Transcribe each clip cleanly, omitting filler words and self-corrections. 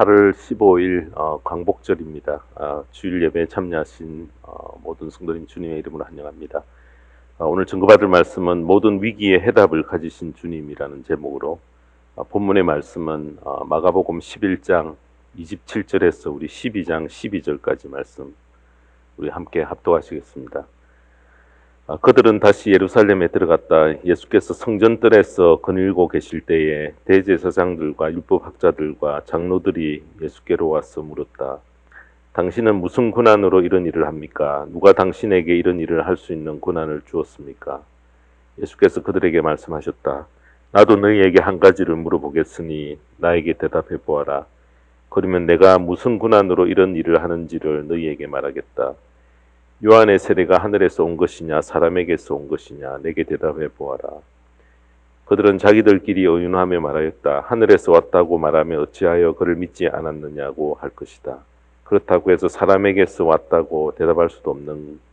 8월 15일 광복절입니다. 주일 예배에 참여하신 모든 성도님 주님의 이름으로 환영합니다. 오늘 증거받을 말씀은 모든 위기의 해답을 가지신 주님이라는 제목으로 본문의 말씀은 마가복음 11장 27절에서 우리 12장 12절까지 말씀 우리 함께 합독하시겠습니다. 그들은 다시 예루살렘에 들어갔다 예수께서 성전뜰에서 거닐고 계실 때에 대제사장들과 율법학자들과 장로들이 예수께로 와서 물었다. 당신은 무슨 권한으로 이런 일을 합니까? 누가 당신에게 이런 일을 할 수 있는 권한을 주었습니까? 예수께서 그들에게 말씀하셨다. 나도 너희에게 한 가지를 물어보겠으니 나에게 대답해 보아라. 그러면 내가 무슨 권한으로 이런 일을 하는지를 너희에게 말하겠다. 요한의 세례가 하늘에서 온 것이냐 사람에게서 온 것이냐 내게 대답해 보아라. 그들은 자기들끼리 의논하며 말하였다. 하늘에서 왔다고 말하며 어찌하여 그를 믿지 않았느냐고 할 것이다. 그렇다고 해서 사람에게서 왔다고 대답할 수도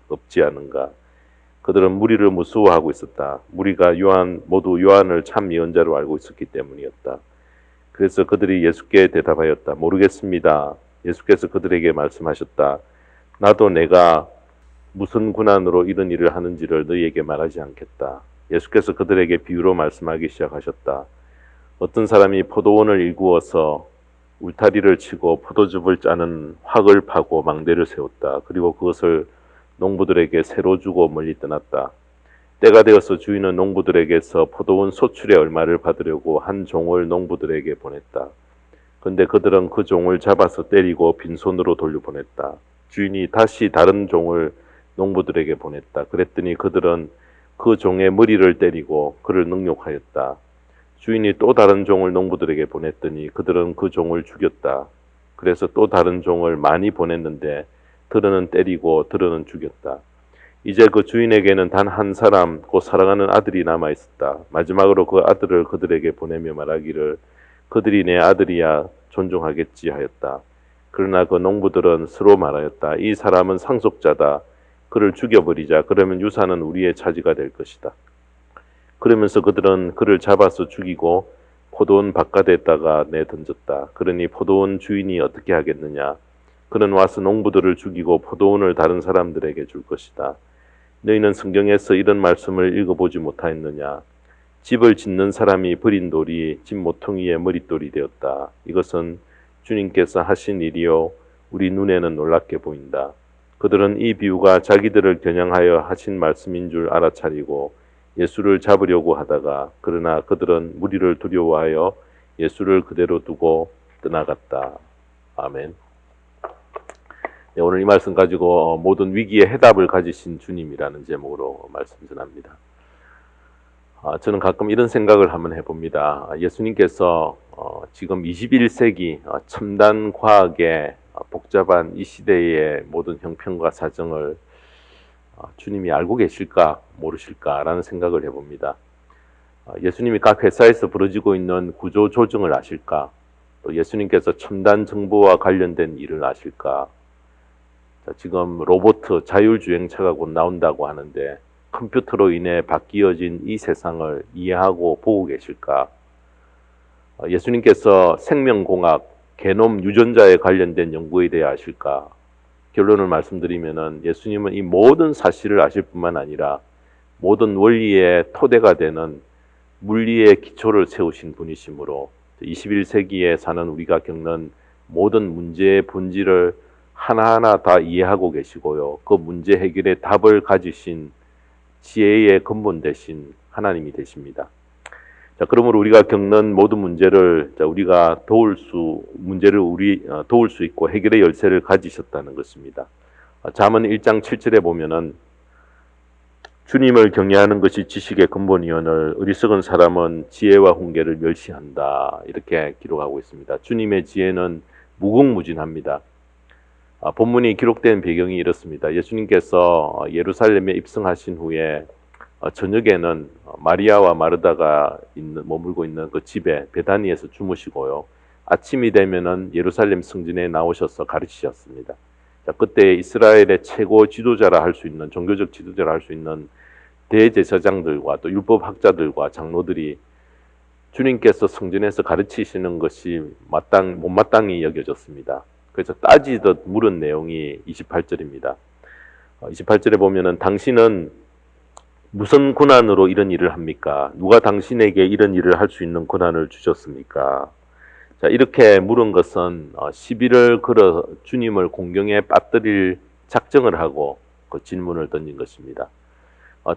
없지 않은가. 그들은 무리를 무서워하고 있었다. 무리가 모두 요한을 참 예언자로 알고 있었기 때문이었다. 그래서 그들이 예수께 대답하였다. 모르겠습니다. 예수께서 그들에게 말씀하셨다. 나도 내가 무슨 권한으로 이런 일을 하는지를 너희에게 말하지 않겠다. 예수께서 그들에게 비유로 말씀하기 시작하셨다. 어떤 사람이 포도원을 일구어서 울타리를 치고 포도즙을 짜는 확을 파고 망대를 세웠다. 그리고 그것을 농부들에게 새로 주고 멀리 떠났다. 때가 되어서 주인은 농부들에게서 포도원 소출의 얼마를 받으려고 한 종을 농부들에게 보냈다. 그런데 그들은 그 종을 잡아서 때리고 빈손으로 돌려보냈다. 주인이 다시 다른 종을 농부들에게 보냈다. 그랬더니 그들은 그 종의 머리를 때리고 그를 능욕하였다. 주인이 또 다른 종을 농부들에게 보냈더니 그들은 그 종을 죽였다. 그래서 또 다른 종을 많이 보냈는데 들어는 때리고 들어는 죽였다. 이제 그 주인에게는 단 한 사람 곧 사랑하는 아들이 남아 있었다. 마지막으로 그 아들을 그들에게 보내며 말하기를 그들이 내 아들이야 존중하겠지 하였다. 그러나 그 농부들은 서로 말하였다. 이 사람은 상속자다. 그를 죽여버리자. 그러면 유산은 우리의 차지가 될 것이다. 그러면서 그들은 그를 잡아서 죽이고 포도원 바깥에다가 내던졌다. 그러니 포도원 주인이 어떻게 하겠느냐? 그는 와서 농부들을 죽이고 포도원을 다른 사람들에게 줄 것이다. 너희는 성경에서 이런 말씀을 읽어보지 못하였느냐? 집을 짓는 사람이 버린 돌이 집 모퉁이의 머릿돌이 되었다. 이것은 주님께서 하신 일이요 우리 눈에는 놀랍게 보인다. 그들은 이 비유가 자기들을 겨냥하여 하신 말씀인 줄 알아차리고 예수를 잡으려고 하다가 그러나 그들은 무리를 두려워하여 예수를 그대로 두고 떠나갔다. 아멘. 네, 오늘 이 말씀 가지고 모든 위기의 해답을 가지신 주님이라는 제목으로 말씀 전합니다. 저는 가끔 이런 생각을 한번 해봅니다. 예수님께서 지금 21세기 첨단 과학의 복잡한 이 시대의 모든 형편과 사정을 주님이 알고 계실까 모르실까라는 생각을 해봅니다. 예수님이 각 회사에서 벌어지고 있는 구조 조정을 아실까? 또 예수님께서 첨단 정보와 관련된 일을 아실까? 지금 로봇 자율주행차가 곧 나온다고 하는데 컴퓨터로 인해 바뀌어진 이 세상을 이해하고 보고 계실까? 예수님께서 생명공학, 게놈 유전자에 관련된 연구에 대해 아실까? 결론을 말씀드리면은 예수님은 이 모든 사실을 아실 뿐만 아니라 모든 원리의 토대가 되는 물리의 기초를 세우신 분이시므로 21세기에 사는 우리가 겪는 모든 문제의 본질을 하나하나 다 이해하고 계시고요. 그 문제 해결의 답을 가지신 지혜의 근본 되신 하나님이 되십니다. 자, 그러므로 우리가 겪는 모든 문제를 우리가 도울 수 있고 해결의 열쇠를 가지셨다는 것입니다. 잠언 1장 7절에 보면은 주님을 경외하는 것이 지식의 근본이오늘 어리석은 사람은 지혜와 훈계를 멸시한다. 이렇게 기록하고 있습니다. 주님의 지혜는 무궁무진합니다. 본문이 기록된 배경이 이렇습니다. 예수님께서 예루살렘에 입성하신 후에 저녁에는 마리아와 마르다가 머물고 있는 그 집에 베다니에서 주무시고요. 아침이 되면은 예루살렘 성전에 나오셔서 가르치셨습니다. 자, 그때 이스라엘의 최고 지도자라 할 수 있는 종교적 지도자라 할 수 있는 대제사장들과 또 율법학자들과 장로들이 주님께서 성전에서 가르치시는 것이 못마땅히 여겨졌습니다. 그래서 따지듯 물은 내용이 28절입니다. 28절에 보면은 당신은 무슨 권한으로 이런 일을 합니까? 누가 당신에게 이런 일을 할 수 있는 권한을 주셨습니까? 자, 이렇게 물은 것은 시비를 걸어 주님을 공경에 빠뜨릴 작정을 하고 그 질문을 던진 것입니다.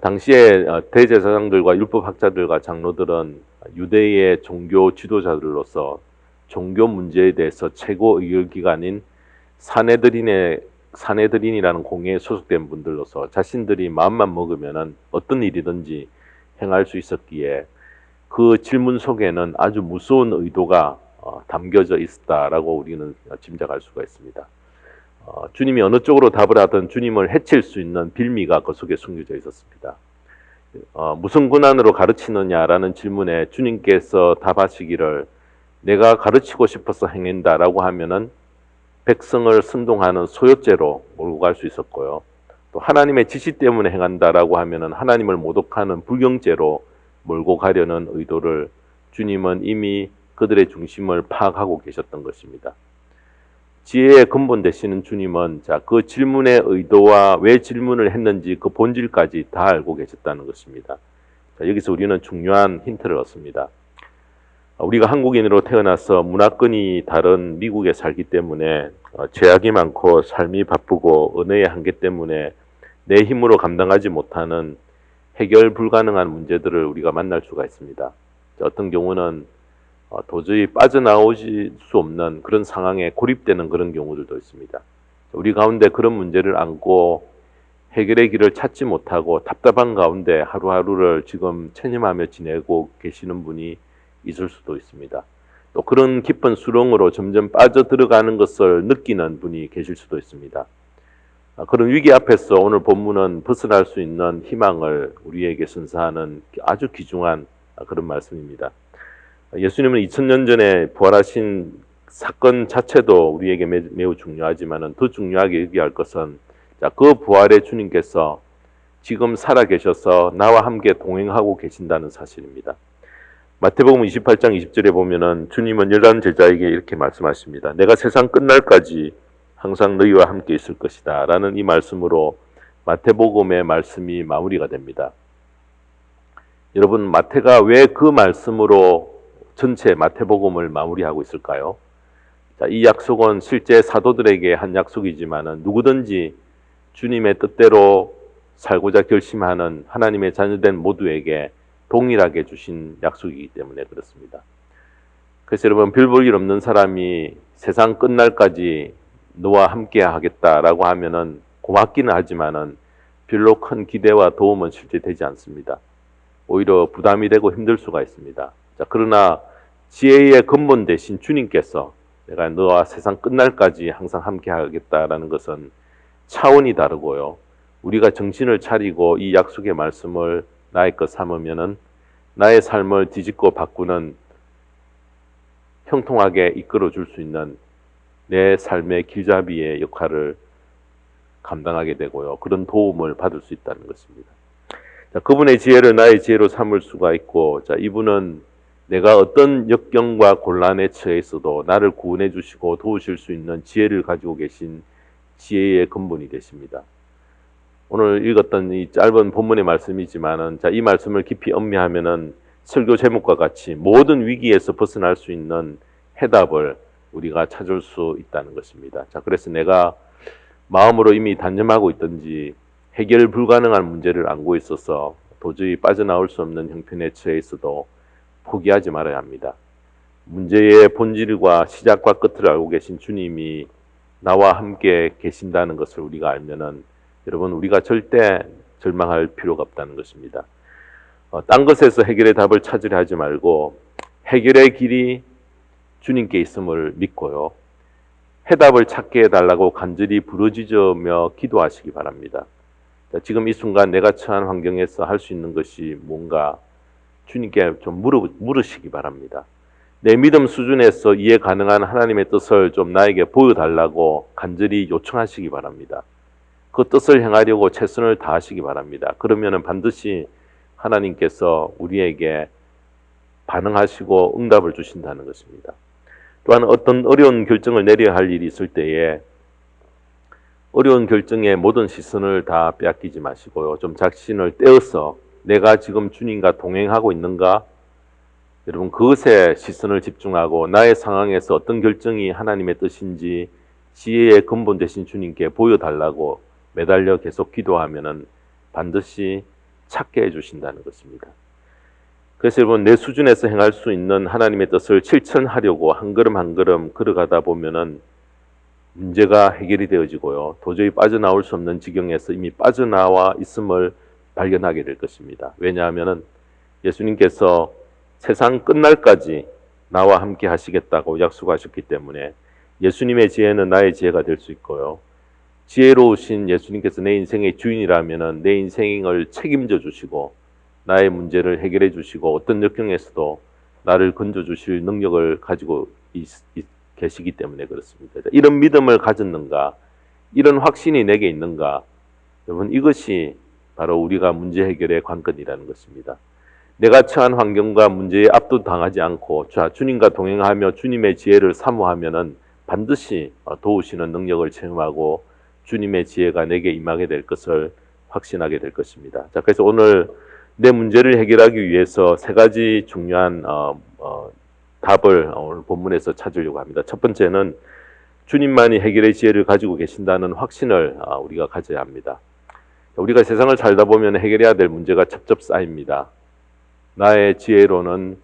당시에 대제사장들과 율법학자들과 장로들은 유대의 종교 지도자들로서 종교 문제에 대해서 최고 의결기관인 사네드린이라는 공회에 소속된 분들로서 자신들이 마음만 먹으면은 어떤 일이든지 행할 수 있었기에 그 질문 속에는 아주 무서운 의도가 담겨져 있었다라고 우리는 짐작할 수가 있습니다. 주님이 어느 쪽으로 답을 하든 주님을 해칠 수 있는 빌미가 그 속에 숨겨져 있었습니다. 무슨 권한으로 가르치느냐라는 질문에 주님께서 답하시기를 내가 가르치고 싶어서 행한다라고 하면은 백성을 선동하는 소요죄로 몰고 갈 수 있었고요. 또 하나님의 지시 때문에 행한다라고 하면은 하나님을 모독하는 불경죄로 몰고 가려는 의도를 주님은 이미 그들의 중심을 파악하고 계셨던 것입니다. 지혜의 근본 되시는 주님은 그 질문의 의도와 왜 질문을 했는지 그 본질까지 다 알고 계셨다는 것입니다. 여기서 우리는 중요한 힌트를 얻습니다. 우리가 한국인으로 태어나서 문화권이 다른 미국에 살기 때문에 죄악이 많고 삶이 바쁘고 언어의 한계 때문에 내 힘으로 감당하지 못하는 해결 불가능한 문제들을 우리가 만날 수가 있습니다. 어떤 경우는 도저히 빠져나오실 수 없는 그런 상황에 고립되는 그런 경우들도 있습니다. 우리 가운데 그런 문제를 안고 해결의 길을 찾지 못하고 답답한 가운데 하루하루를 지금 체념하며 지내고 계시는 분이 있을 수도 있습니다. 또 그런 깊은 수렁으로 점점 빠져들어가는 것을 느끼는 분이 계실 수도 있습니다. 그런 위기 앞에서 오늘 본문은 벗어날 수 있는 희망을 우리에게 선사하는 아주 귀중한 그런 말씀입니다. 예수님은 2000년 전에 부활하신 사건 자체도 우리에게 매우 중요하지만 더 중요하게 얘기할 것은 그 부활의 주님께서 지금 살아계셔서 나와 함께 동행하고 계신다는 사실입니다. 마태복음 28장 20절에 보면은 주님은 11 제자에게 이렇게 말씀하십니다. 내가 세상 끝날까지 항상 너희와 함께 있을 것이다 라는 이 말씀으로 마태복음의 말씀이 마무리가 됩니다. 여러분, 마태가 왜 그 말씀으로 전체 마태복음을 마무리하고 있을까요? 이 약속은 실제 사도들에게 한 약속이지만 누구든지 주님의 뜻대로 살고자 결심하는 하나님의 자녀된 모두에게 동일하게 주신 약속이기 때문에 그렇습니다. 그래서 여러분, 별 볼 일 없는 사람이 세상 끝날까지 너와 함께 하겠다라고 하면은 고맙기는 하지만은 별로 큰 기대와 도움은 실제 되지 않습니다. 오히려 부담이 되고 힘들 수가 있습니다. 그러나 지혜의 근본 되신 주님께서 내가 너와 세상 끝날까지 항상 함께 하겠다라는 것은 차원이 다르고요. 우리가 정신을 차리고 이 약속의 말씀을 나의 것 삼으면은 나의 삶을 뒤집고 바꾸는 형통하게 이끌어 줄 수 있는 내 삶의 길잡이의 역할을 감당하게 되고요. 그런 도움을 받을 수 있다는 것입니다. 그분의 지혜를 나의 지혜로 삼을 수가 있고, 이분은 내가 어떤 역경과 곤란에 처해 있어도 나를 구원해 주시고 도우실 수 있는 지혜를 가지고 계신 지혜의 근본이 되십니다. 오늘 읽었던 이 짧은 본문의 말씀이지만은 이 말씀을 깊이 음미하면은 설교 제목과 같이 모든 위기에서 벗어날 수 있는 해답을 우리가 찾을 수 있다는 것입니다. 그래서 내가 마음으로 이미 단념하고 있든지 해결 불가능한 문제를 안고 있어서 도저히 빠져나올 수 없는 형편에 처해 있어도 포기하지 말아야 합니다. 문제의 본질과 시작과 끝을 알고 계신 주님이 나와 함께 계신다는 것을 우리가 알면은 여러분, 우리가 절대 절망할 필요가 없다는 것입니다. 딴 것에서 해결의 답을 찾으려 하지 말고 해결의 길이 주님께 있음을 믿고요. 해답을 찾게 해달라고 간절히 부르짖으며 기도하시기 바랍니다. 지금 이 순간 내가 처한 환경에서 할 수 있는 것이 뭔가 주님께 좀 물으시기 바랍니다. 내 믿음 수준에서 이해 가능한 하나님의 뜻을 좀 나에게 보여달라고 간절히 요청하시기 바랍니다. 그 뜻을 행하려고 최선을 다하시기 바랍니다. 그러면 반드시 하나님께서 우리에게 반응하시고 응답을 주신다는 것입니다. 또한 어떤 어려운 결정을 내려야 할 일이 있을 때에 어려운 결정에 모든 시선을 다 빼앗기지 마시고요. 좀 자신을 떼어서 내가 지금 주님과 동행하고 있는가? 여러분, 그것에 시선을 집중하고 나의 상황에서 어떤 결정이 하나님의 뜻인지 지혜의 근본 되신 주님께 보여달라고 매달려 계속 기도하면은 반드시 찾게 해주신다는 것입니다. 그래서 여러분, 내 수준에서 행할 수 있는 하나님의 뜻을 실천하려고 한 걸음 한 걸음 걸어가다 보면은 문제가 해결이 되어지고요. 도저히 빠져나올 수 없는 지경에서 이미 빠져나와 있음을 발견하게 될 것입니다. 왜냐하면은 예수님께서 세상 끝날까지 나와 함께 하시겠다고 약속하셨기 때문에 예수님의 지혜는 나의 지혜가 될 수 있고요. 지혜로우신 예수님께서 내 인생의 주인이라면은 내 인생을 책임져 주시고 나의 문제를 해결해 주시고 어떤 역경에서도 나를 건져 주실 능력을 가지고 계시기 때문에 그렇습니다. 이런 믿음을 가졌는가? 이런 확신이 내게 있는가? 여러분, 이것이 바로 우리가 문제 해결의 관건이라는 것입니다. 내가 처한 환경과 문제에 압도당하지 않고 주님과 동행하며 주님의 지혜를 사모하면은 반드시 도우시는 능력을 체험하고 주님의 지혜가 내게 임하게 될 것을 확신하게 될 것입니다. 자, 그래서 오늘 내 문제를 해결하기 위해서 세 가지 중요한 답을 오늘 본문에서 찾으려고 합니다. 첫 번째는 주님만이 해결의 지혜를 가지고 계신다는 확신을 우리가 가져야 합니다. 우리가 세상을 살다 보면 해결해야 될 문제가 첩첩 쌓입니다. 나의 지혜로는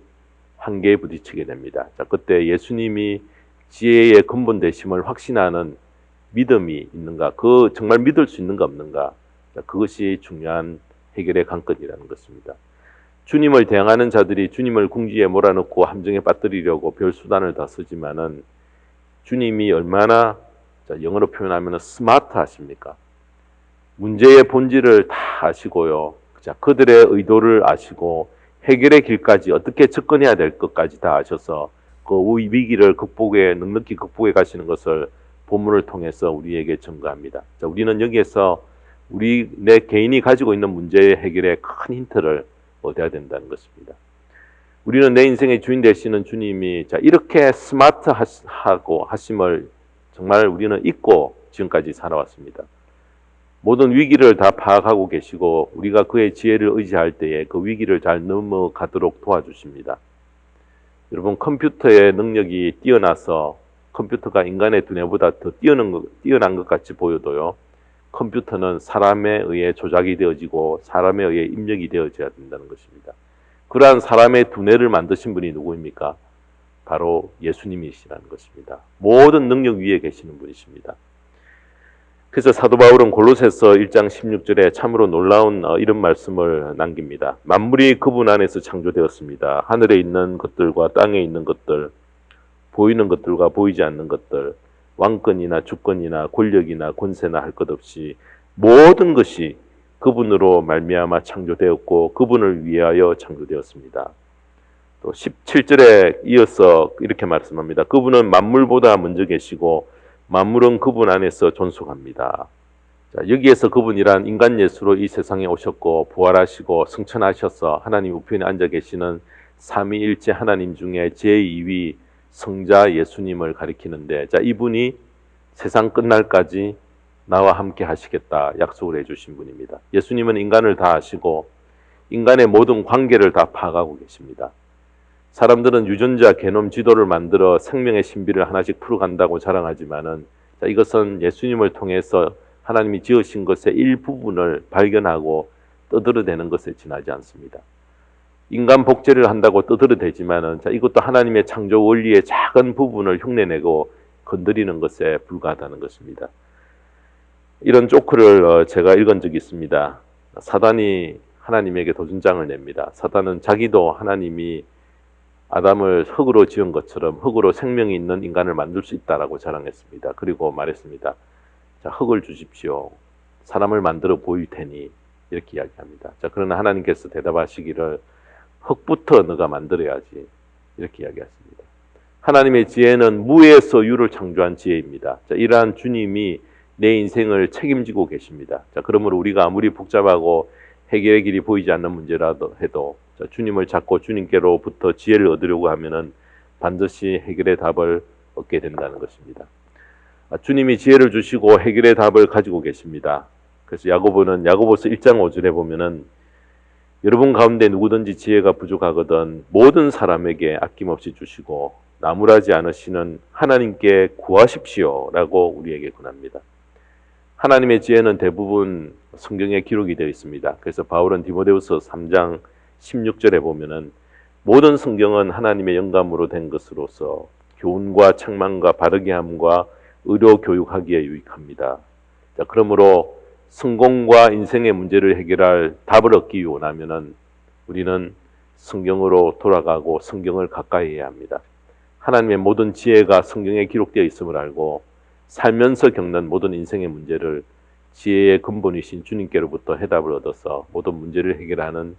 한계에 부딪히게 됩니다. 자, 그때 예수님이 지혜의 근본 되심을 확신하는 믿음이 있는가? 그 정말 믿을 수 있는가 없는가? 자, 그것이 중요한 해결의 관건이라는 것입니다. 주님을 대항하는 자들이 주님을 궁지에 몰아넣고 함정에 빠뜨리려고 별 수단을 다 쓰지만은 주님이 얼마나, 자, 영어로 표현하면 스마트 하십니까? 문제의 본질을 다 아시고요. 자, 그들의 의도를 아시고 해결의 길까지 어떻게 접근해야 될 것까지 다 아셔서 그 위기를 넉넉히 극복해 가시는 것을 본문을 통해서 우리에게 증거합니다. 자, 우리는 여기에서 내 개인이 가지고 있는 문제의 해결에 큰 힌트를 얻어야 된다는 것입니다. 우리는 내 인생의 주인 되시는 주님이 이렇게 스마트하고 하심을 정말 우리는 잊고 지금까지 살아왔습니다. 모든 위기를 다 파악하고 계시고 우리가 그의 지혜를 의지할 때에 그 위기를 잘 넘어가도록 도와주십니다. 여러분, 컴퓨터의 능력이 뛰어나서 컴퓨터가 인간의 두뇌보다 더 뛰어난 것 같이 보여도요, 컴퓨터는 사람에 의해 조작이 되어지고 사람에 의해 입력이 되어져야 된다는 것입니다. 그러한 사람의 두뇌를 만드신 분이 누구입니까? 바로 예수님이시라는 것입니다. 모든 능력 위에 계시는 분이십니다. 그래서 사도 바울은 골로새서 1장 16절에 참으로 놀라운 이런 말씀을 남깁니다. 만물이 그분 안에서 창조되었습니다. 하늘에 있는 것들과 땅에 있는 것들, 보이는 것들과 보이지 않는 것들, 왕권이나 주권이나 권력이나 권세나 할 것 없이 모든 것이 그분으로 말미암아 창조되었고 그분을 위하여 창조되었습니다. 또 17절에 이어서 이렇게 말씀합니다. 그분은 만물보다 먼저 계시고 만물은 그분 안에서 존속합니다. 자, 여기에서 그분이란 인간 예수로 이 세상에 오셨고 부활하시고 승천하셔서 하나님 우편에 앉아 계시는 삼위일체 하나님 중에 제2위 성자 예수님을 가리키는데, 자, 이분이 세상 끝날까지 나와 함께 하시겠다 약속을 해주신 분입니다. 예수님은 인간을 다 아시고 인간의 모든 관계를 다 파악하고 계십니다. 사람들은 유전자 게놈 지도를 만들어 생명의 신비를 하나씩 풀어간다고 자랑하지만은, 자, 이것은 예수님을 통해서 하나님이 지으신 것의 일부분을 발견하고 떠들어대는 것에 지나지 않습니다. 인간 복제를 한다고 떠들어대지만은, 자, 이것도 하나님의 창조 원리의 작은 부분을 흉내내고 건드리는 것에 불과하다는 것입니다. 이런 조크를 제가 읽은 적이 있습니다. 사단이 하나님에게 도전장을 냅니다. 사단은 자기도 하나님이 아담을 흙으로 지은 것처럼 흙으로 생명이 있는 인간을 만들 수 있다라고 자랑했습니다. 그리고 말했습니다. 자, 흙을 주십시오. 사람을 만들어 보일 테니, 이렇게 이야기합니다. 자, 그러나 하나님께서 대답하시기를 흙부터 너가 만들어야지, 이렇게 이야기했습니다. 하나님의 지혜는 무에서 유를 창조한 지혜입니다. 자, 이러한 주님이 내 인생을 책임지고 계십니다. 자, 그러므로 우리가 아무리 복잡하고 해결의 길이 보이지 않는 문제라도 해도 자, 주님을 찾고 주님께로부터 지혜를 얻으려고 하면은 반드시 해결의 답을 얻게 된다는 것입니다. 주님이 지혜를 주시고 해결의 답을 가지고 계십니다. 그래서 야고보는 야고보서 1장 5절에 보면은 여러분 가운데 누구든지 지혜가 부족하거든 모든 사람에게 아낌없이 주시고 나무라지 않으시는 하나님께 구하십시오 라고 우리에게 권합니다. 하나님의 지혜는 대부분 성경에 기록이 되어 있습니다. 그래서 바울은 디모데후서 3장 16절에 보면은 모든 성경은 하나님의 영감으로 된 것으로서 교훈과 책망과 바르게 함과 의로 교육하기에 유익합니다. 자, 그러므로 성공과 인생의 문제를 해결할 답을 얻기 원하면은 우리는 성경으로 돌아가고 성경을 가까이 해야 합니다. 하나님의 모든 지혜가 성경에 기록되어 있음을 알고 살면서 겪는 모든 인생의 문제를 지혜의 근본이신 주님께로부터 해답을 얻어서 모든 문제를 해결하는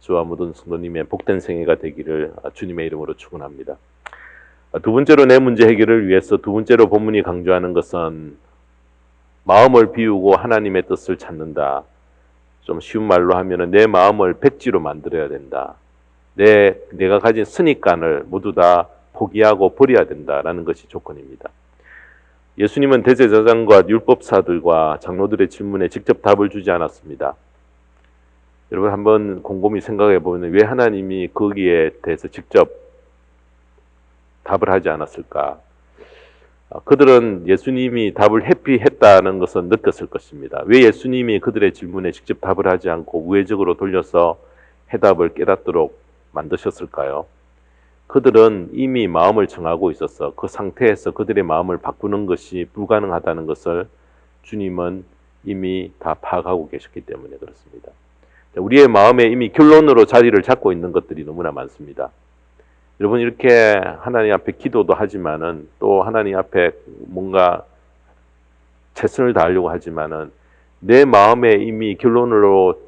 저와 모든 성도님의 복된 생애가 되기를 주님의 이름으로 축원합니다. 두 번째로 내 문제 해결을 위해서 두 번째로 본문이 강조하는 것은 마음을 비우고 하나님의 뜻을 찾는다. 좀 쉬운 말로 하면은 내 마음을 백지로 만들어야 된다. 내가 가진 선입관을 모두 다 포기하고 버려야 된다라는 것이 조건입니다. 예수님은 대제사장과 율법사들과 장로들의 질문에 직접 답을 주지 않았습니다. 여러분 한번 곰곰이 생각해 보면 왜 하나님이 거기에 대해서 직접 답을 하지 않았을까? 그들은 예수님이 답을 회피했다는 것은 느꼈을 것입니다. 왜 예수님이 그들의 질문에 직접 답을 하지 않고 우회적으로 돌려서 해답을 깨닫도록 만드셨을까요? 그들은 이미 마음을 정하고 있어서 그 상태에서 그들의 마음을 바꾸는 것이 불가능하다는 것을 주님은 이미 다 파악하고 계셨기 때문에 그렇습니다. 우리의 마음에 이미 결론으로 자리를 잡고 있는 것들이 너무나 많습니다. 여러분 이렇게 하나님 앞에 기도도 하지만은 또 하나님 앞에 뭔가 최선을 다하려고 하지만은 내 마음에 이미 결론으로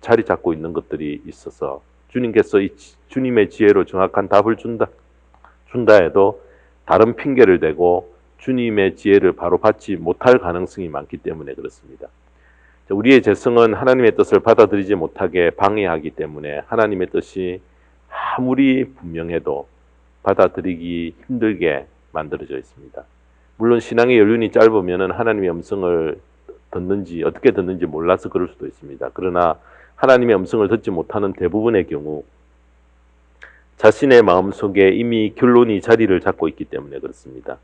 자리 잡고 있는 것들이 있어서 주님께서 이 주님의 지혜로 정확한 답을 준다 해도 다른 핑계를 대고 주님의 지혜를 바로 받지 못할 가능성이 많기 때문에 그렇습니다. 우리의 죄성은 하나님의 뜻을 받아들이지 못하게 방해하기 때문에 하나님의 뜻이 아무리 분명해도 받아들이기 힘들게 만들어져 있습니다. 물론 신앙의 연륜이 짧으면 하나님의 음성을 듣는지 어떻게 듣는지 몰라서 그럴 수도 있습니다. 그러나 하나님의 음성을 듣지 못하는 대부분의 경우 자신의 마음속에 이미 결론이 자리를 잡고 있기 때문에 그렇습니다.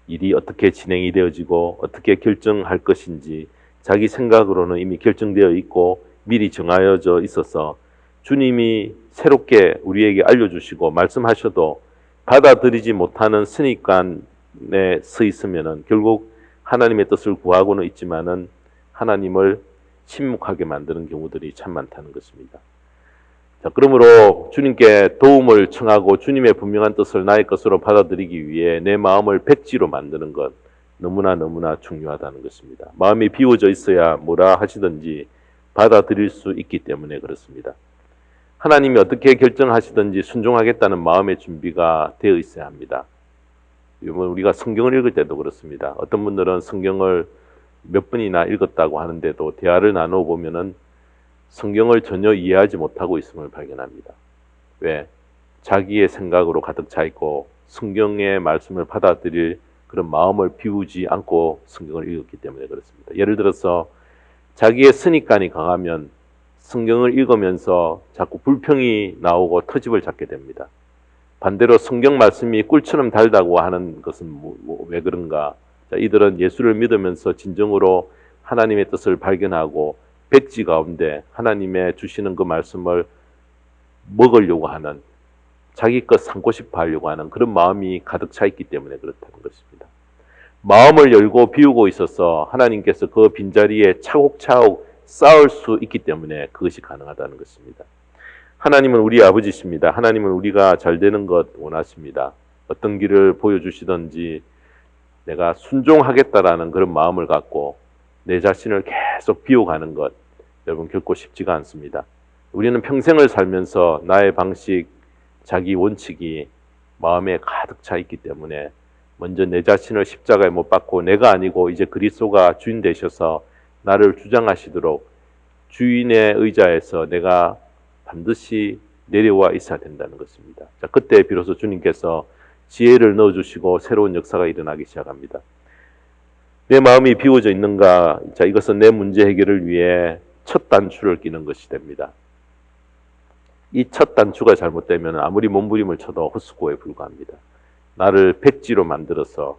일이 어떻게 진행이 되어지고 어떻게 결정할 것인지 자기 생각으로는 이미 결정되어 있고 미리 정하여져 있어서 주님이 새롭게 우리에게 알려주시고 말씀하셔도 받아들이지 못하는 선입관에 서 있으면은 결국 하나님의 뜻을 구하고는 있지만은 하나님을 침묵하게 만드는 경우들이 참 많다는 것입니다. 자, 그러므로 주님께 도움을 청하고 주님의 분명한 뜻을 나의 것으로 받아들이기 위해 내 마음을 백지로 만드는 것 너무나 중요하다는 것입니다. 마음이 비워져 있어야 뭐라 하시든지 받아들일 수 있기 때문에 그렇습니다. 하나님이 어떻게 결정하시든지 순종하겠다는 마음의 준비가 되어 있어야 합니다. 우리가 성경을 읽을 때도 그렇습니다. 어떤 분들은 성경을 몇 번이나 읽었다고 하는데도 대화를 나누어 보면은 성경을 전혀 이해하지 못하고 있음을 발견합니다. 왜? 자기의 생각으로 가득 차 있고 성경의 말씀을 받아들일 그런 마음을 비우지 않고 성경을 읽었기 때문에 그렇습니다. 예를 들어서 자기의 선입관이 강하면 성경을 읽으면서 자꾸 불평이 나오고 터집을 잡게 됩니다. 반대로 성경 말씀이 꿀처럼 달다고 하는 것은 왜 그런가? 자, 이들은 예수를 믿으면서 진정으로 하나님의 뜻을 발견하고 백지 가운데 하나님의 주시는 그 말씀을 먹으려고 하는 자기 것 삼고 싶어 하려고 하는 그런 마음이 가득 차 있기 때문에 그렇다는 것입니다. 마음을 열고 비우고 있어서 하나님께서 그 빈자리에 차곡차곡 쌓을 수 있기 때문에 그것이 가능하다는 것입니다. 하나님은 우리 아버지십니다. 하나님은 우리가 잘 되는 것 원하십니다. 어떤 길을 보여주시든지 내가 순종하겠다라는 그런 마음을 갖고 내 자신을 계속 비워가는 것 여러분 결코 쉽지가 않습니다. 우리는 평생을 살면서 나의 방식, 자기 원칙이 마음에 가득 차 있기 때문에 먼저 내 자신을 십자가에 못 박고 내가 아니고 이제 그리스도가 주인 되셔서 나를 주장하시도록 주인의 의자에서 내가 반드시 내려와 있어야 된다는 것입니다. 자, 그때 비로소 주님께서 지혜를 넣어주시고 새로운 역사가 일어나기 시작합니다. 내 마음이 비워져 있는가? 자, 이것은 내 문제 해결을 위해 첫 단추를 끼는 것이 됩니다. 이 첫 단추가 잘못되면 아무리 몸부림을 쳐도 헛수고에 불과합니다. 나를 백지로 만들어서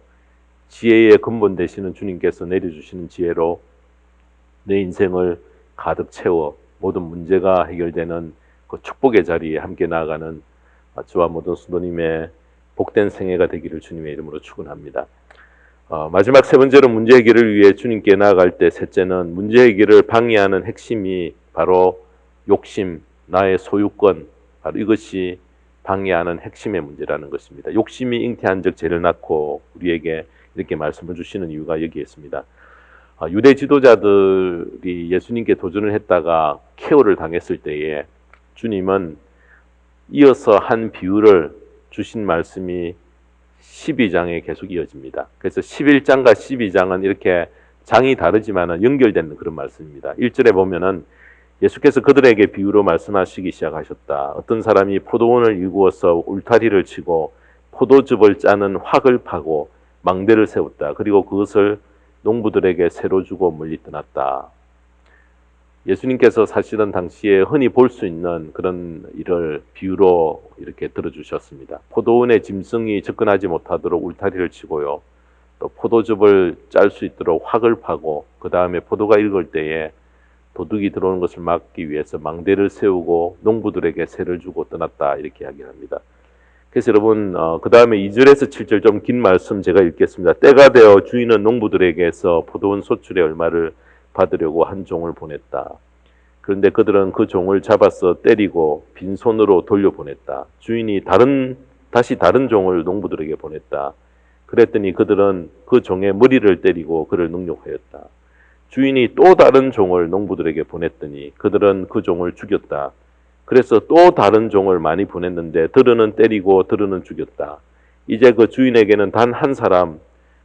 지혜의 근본 되시는 주님께서 내려주시는 지혜로 내 인생을 가득 채워 모든 문제가 해결되는 그 축복의 자리에 함께 나아가는 저와 모든 수도님의 복된 생애가 되기를 주님의 이름으로 축원합니다. 마지막 세 번째로 문제 해결을 위해 주님께 나아갈 때, 셋째는 문제 해결을 방해하는 핵심이 바로 욕심, 나의 소유권, 바로 이것이 방해하는 핵심의 문제라는 것입니다. 욕심이 잉태한 적 죄를 낳고 우리에게 이렇게 말씀을 주시는 이유가 여기에 있습니다. 유대 지도자들이 예수님께 도전을 했다가 KO를 당했을 때에 주님은 이어서 한 비유를 주신 말씀이 12장에 계속 이어집니다. 그래서 11장과 12장은 이렇게 장이 다르지만 연결되는 그런 말씀입니다. 1절에 보면은 예수께서 그들에게 비유로 말씀하시기 시작하셨다. 어떤 사람이 포도원을 일구어서 울타리를 치고 포도즙을 짜는 확을 파고 망대를 세웠다. 그리고 그것을 농부들에게 새로 주고 멀리 떠났다. 예수님께서 사실은 당시에 흔히 볼 수 있는 그런 일을 비유로 이렇게 들어주셨습니다. 포도원의 짐승이 접근하지 못하도록 울타리를 치고요. 또 포도즙을 짤 수 있도록 확을 파고 그 다음에 포도가 익을 때에 도둑이 들어오는 것을 막기 위해서 망대를 세우고 농부들에게 새를 주고 떠났다. 이렇게 이야기를 합니다. 그래서 여러분 그 다음에 2절에서 7절 좀 긴 말씀 제가 읽겠습니다. 때가 되어 주인은 농부들에게서 포도원 소출의 얼마를 받으려고 한 종을 보냈다. 그런데 그들은 그 종을 잡아서 때리고 빈손으로 돌려보냈다. 주인이 다시 다른 종을 농부들에게 보냈다. 그랬더니 그들은 그 종의 머리를 때리고 그를 능욕하였다. 주인이 또 다른 종을 농부들에게 보냈더니 그들은 그 종을 죽였다. 그래서 또 다른 종을 많이 보냈는데 들으는 때리고 들으는 죽였다. 이제 그 주인에게는 단 한 사람,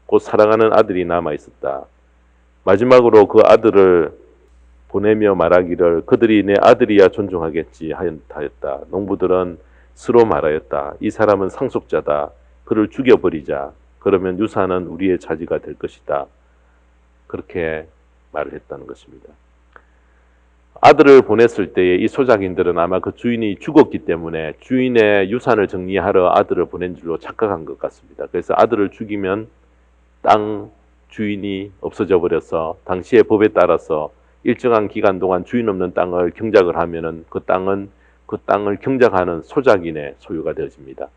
곧 사랑하는 아들이 남아 있었다. 마지막으로 그 아들을 보내며 말하기를 그들이 내 아들이야 존중하겠지 하였다. 농부들은 스스로 말하였다. 이 사람은 상속자다. 그를 죽여버리자. 그러면 유산은 우리의 차지가 될 것이다. 그렇게 말을 했다는 것입니다. 아들을 보냈을 때에 이 소작인들은 아마 그 주인이 죽었기 때문에 주인의 유산을 정리하러 아들을 보낸 줄로 착각한 것 같습니다. 그래서 아들을 죽이면 땅 주인이 없어져 버려서 당시의 법에 따라서 일정한 기간 동안 주인 없는 땅을 경작을 하면은 그 땅을 경작하는 소작인의 소유가 되어집니다.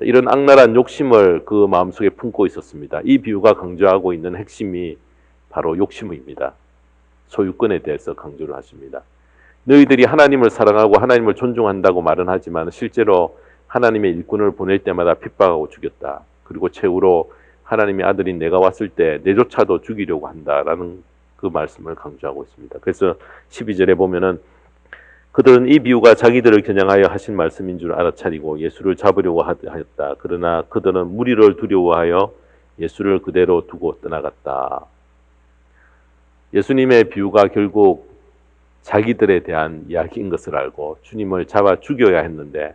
이런 악랄한 욕심을 그 마음속에 품고 있었습니다. 이 비유가 강조하고 있는 핵심이 바로 욕심입니다. 소유권에 대해서 강조를 하십니다. 너희들이 하나님을 사랑하고 하나님을 존중한다고 말은 하지만 실제로 하나님의 일꾼을 보낼 때마다 핍박하고 죽였다. 그리고 최후로 하나님의 아들인 내가 왔을 때 내조차도 죽이려고 한다라는 그 말씀을 강조하고 있습니다. 그래서 12절에 보면은 그들은 이 비유가 자기들을 겨냥하여 하신 말씀인 줄 알아차리고 예수를 잡으려고 하였다. 그러나 그들은 무리를 두려워하여 예수를 그대로 두고 떠나갔다. 예수님의 비유가 결국 자기들에 대한 이야기인 것을 알고 주님을 잡아 죽여야 했는데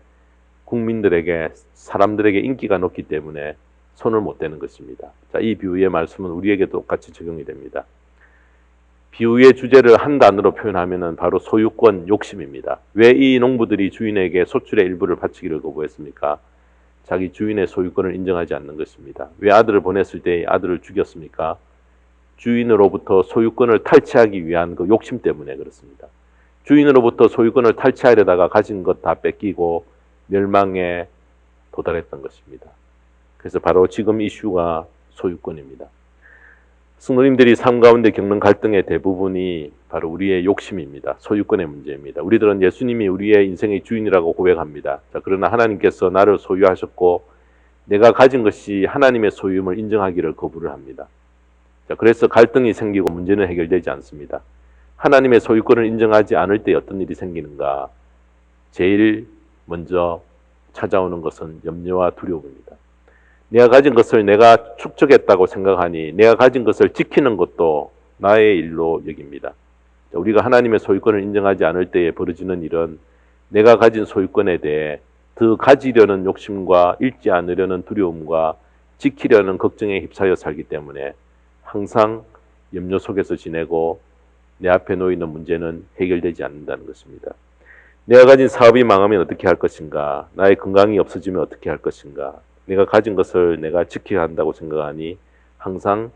국민들에게 사람들에게 인기가 높기 때문에 손을 못 대는 것입니다. 자, 이 비유의 말씀은 우리에게 똑같이 적용이 됩니다. 비유의 주제를 한 단어로 표현하면 바로 소유권, 욕심입니다. 왜 이 농부들이 주인에게 소출의 일부를 바치기를 거부했습니까? 자기 주인의 소유권을 인정하지 않는 것입니다. 왜 아들을 보냈을 때 아들을 죽였습니까? 주인으로부터 소유권을 탈취하기 위한 그 욕심 때문에 그렇습니다. 주인으로부터 소유권을 탈취하려다가 가진 것 다 뺏기고 멸망에 도달했던 것입니다. 그래서 바로 지금 이슈가 소유권입니다. 성도님들이 삶 가운데 겪는 갈등의 대부분이 바로 우리의 욕심입니다. 소유권의 문제입니다. 우리들은 예수님이 우리의 인생의 주인이라고 고백합니다. 자, 그러나 하나님께서 나를 소유하셨고 내가 가진 것이 하나님의 소유임을 인정하기를 거부를 합니다. 자, 그래서 갈등이 생기고 문제는 해결되지 않습니다. 하나님의 소유권을 인정하지 않을 때 어떤 일이 생기는가? 제일 먼저 찾아오는 것은 염려와 두려움입니다. 내가 가진 것을 내가 축적했다고 생각하니 내가 가진 것을 지키는 것도 나의 일로 여깁니다. 우리가 하나님의 소유권을 인정하지 않을 때에 벌어지는 일은 내가 가진 소유권에 대해 더 가지려는 욕심과 잃지 않으려는 두려움과 지키려는 걱정에 휩싸여 살기 때문에 항상 염려 속에서 지내고 내 앞에 놓이는 문제는 해결되지 않는다는 것입니다. 내가 가진 사업이 망하면 어떻게 할 것인가? 나의 건강이 없어지면 어떻게 할 것인가? 내가 가진 것을 내가 지켜야 한다고 생각하니 항상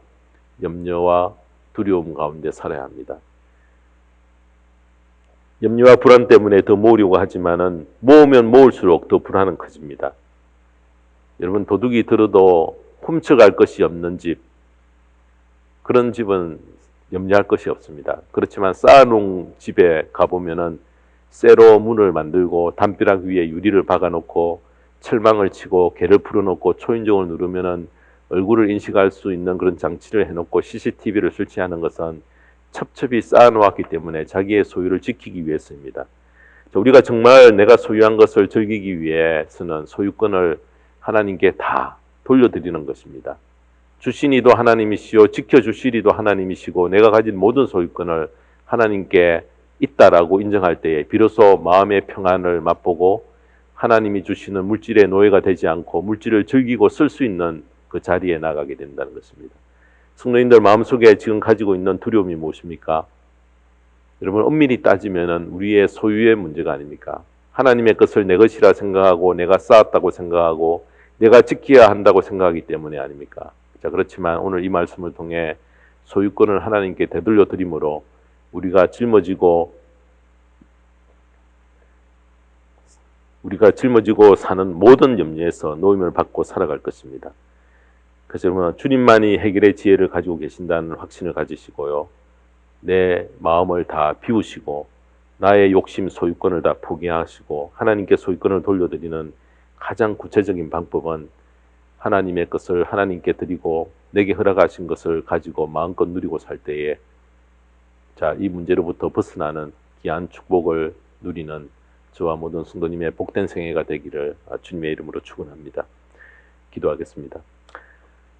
염려와 두려움 가운데 살아야 합니다. 염려와 불안 때문에 더 모으려고 하지만은 모으면 모을수록 더 불안은 커집니다. 여러분, 도둑이 들어도 훔쳐갈 것이 없는 집, 그런 집은 염려할 것이 없습니다. 그렇지만 쌓아놓은 집에 가보면은 쇠로 문을 만들고 담벼락 위에 유리를 박아놓고 철망을 치고 개를 풀어놓고 초인종을 누르면은 얼굴을 인식할 수 있는 그런 장치를 해놓고 CCTV를 설치하는 것은 첩첩이 쌓아놓았기 때문에 자기의 소유를 지키기 위해서입니다. 우리가 정말 내가 소유한 것을 즐기기 위해서는 소유권을 하나님께 다 돌려드리는 것입니다. 주시니도 하나님이시요 지켜주시리도 하나님이시고 내가 가진 모든 소유권을 하나님께 있다라고 인정할 때에 비로소 마음의 평안을 맛보고 하나님이 주시는 물질의 노예가 되지 않고 물질을 즐기고 쓸 수 있는 그 자리에 나가게 된다는 것입니다. 성도님들 마음속에 지금 가지고 있는 두려움이 무엇입니까? 여러분, 엄밀히 따지면 우리의 소유의 문제가 아닙니까? 하나님의 것을 내 것이라 생각하고 내가 쌓았다고 생각하고 내가 지켜야 한다고 생각하기 때문에 아닙니까? 자, 그렇지만 오늘 이 말씀을 통해 소유권을 하나님께 되돌려 드림으로 우리가 짊어지고 사는 모든 염려에서 노임을 받고 살아갈 것입니다. 그래서 여러분, 주님만이 해결의 지혜를 가지고 계신다는 확신을 가지시고요. 내 마음을 다 비우시고 나의 욕심 소유권을 다 포기하시고 하나님께 소유권을 돌려드리는 가장 구체적인 방법은 하나님의 것을 하나님께 드리고 내게 허락하신 것을 가지고 마음껏 누리고 살 때에 이 문제로부터 벗어나는 귀한 축복을 누리는 저와 모든 성도님의 복된 생애가 되기를 주님의 이름으로 축원합니다. 기도하겠습니다.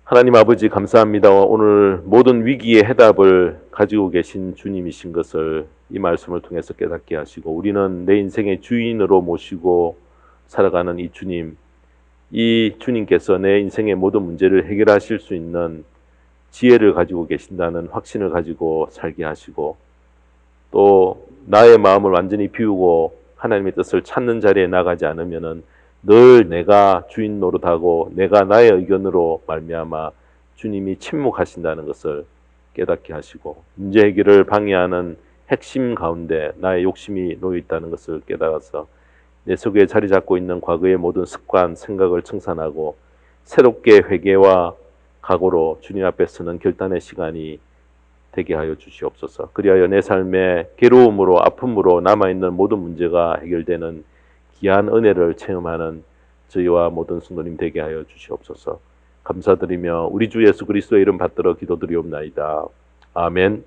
하나님 아버지, 감사합니다. 오늘 모든 위기의 해답을 가지고 계신 주님이신 것을 이 말씀을 통해서 깨닫게 하시고 우리는 내 인생의 주인으로 모시고 살아가는 이 주님, 이 주님께서 내 인생의 모든 문제를 해결하실 수 있는 지혜를 가지고 계신다는 확신을 가지고 살게 하시고 또 나의 마음을 완전히 비우고 하나님의 뜻을 찾는 자리에 나가지 않으면은 늘 내가 주인 노릇하고 내가 나의 의견으로 말미암아 주님이 침묵하신다는 것을 깨닫게 하시고 문제 해결을 방해하는 핵심 가운데 나의 욕심이 놓여 있다는 것을 깨달아서 내 속에 자리 잡고 있는 과거의 모든 습관, 생각을 청산하고 새롭게 회개와 각오로 주님 앞에 서는 결단의 시간이 되게 하여 주시옵소서. 그리하여 내 삶의 괴로움으로 아픔으로 남아있는 모든 문제가 해결되는 귀한 은혜를 체험하는 저희와 모든 성도님 되게 하여 주시옵소서. 감사드리며 우리 주 예수 그리스도의 이름 받들어 기도드리옵나이다. 아멘.